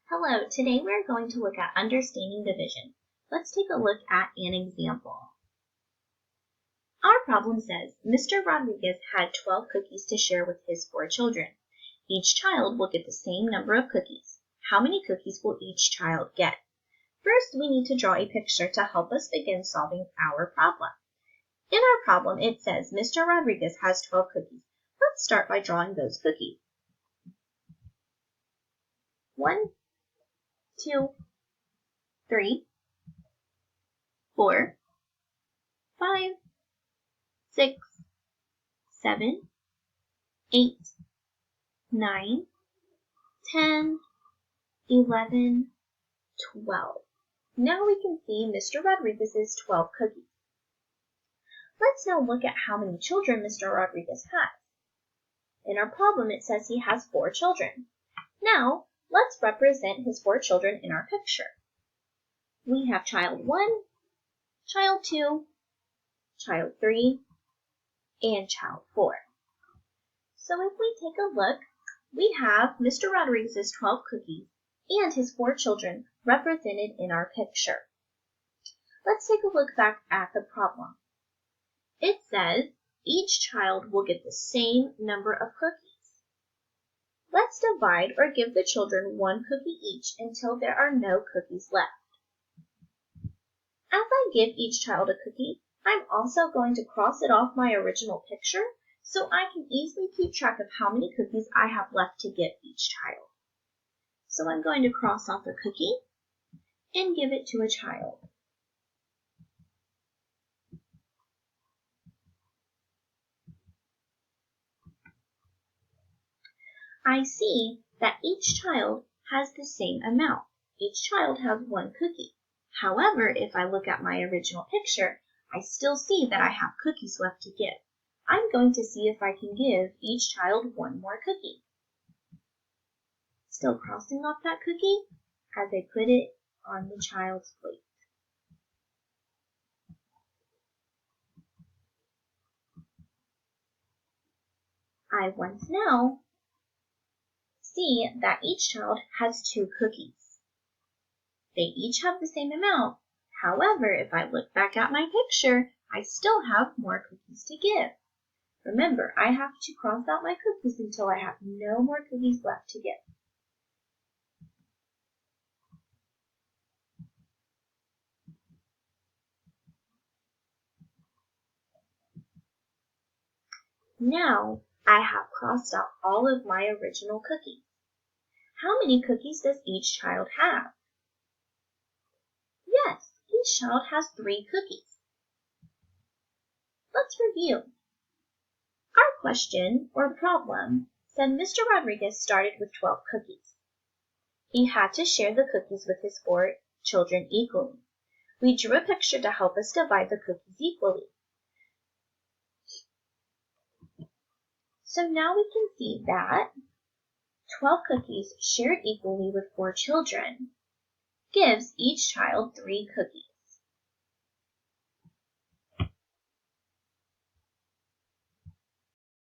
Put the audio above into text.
Hello, today we're going to look at understanding division. Let's take a look at an example. Our problem says, Mr. Rodriguez had 12 cookies to share with his 4 children. Each child will get the same number of cookies. How many cookies will each child get? First, we need to draw a picture to help us begin solving our problem. In our problem, it says Mr. Rodriguez has 12 cookies. Let's start by drawing those cookies. 1, 2, 3, 4, 5, 6, 7, 8, 9, 10, 11, 12. Now we can see Mr. Rodriguez's 12 cookies. Let's now look at how many children Mr. Rodriguez has. In our problem, it says he has 4 children. Now, let's represent his 4 children in our picture. We have child 1, child 2, child 3, and child 4. So if we take a look, we have Mr. Rodriguez's 12 cookies and his 4 children represented in our picture. Let's take a look back at the problem. It says each child will get the same number of cookies. Let's divide or give the children 1 cookie each until there are no cookies left. As I give each child a cookie, I'm also going to cross it off my original picture so I can easily keep track of how many cookies I have left to give each child. So I'm going to cross off a cookie and give it to a child. I see that each child has the same amount. Each child has 1 cookie. However, if I look at my original picture, I still see that I have cookies left to give. I'm going to see if I can give each child 1 more cookie. Still crossing off that cookie as I put it on the child's plate. I once now see that each child has 2 cookies. They each have the same amount. However, if I look back at my picture, I still have more cookies to give. Remember, I have to cross out my cookies until I have no more cookies left to give. Now, I have crossed out all of my original cookies. How many cookies does each child have? Yes, each child has 3 cookies. Let's review. Our question or problem said Mr. Rodriguez started with 12 cookies. He had to share the cookies with his 4 children equally. We drew a picture to help us divide the cookies equally. So now we can see that 12 cookies shared equally with 4 children gives each child 3 cookies.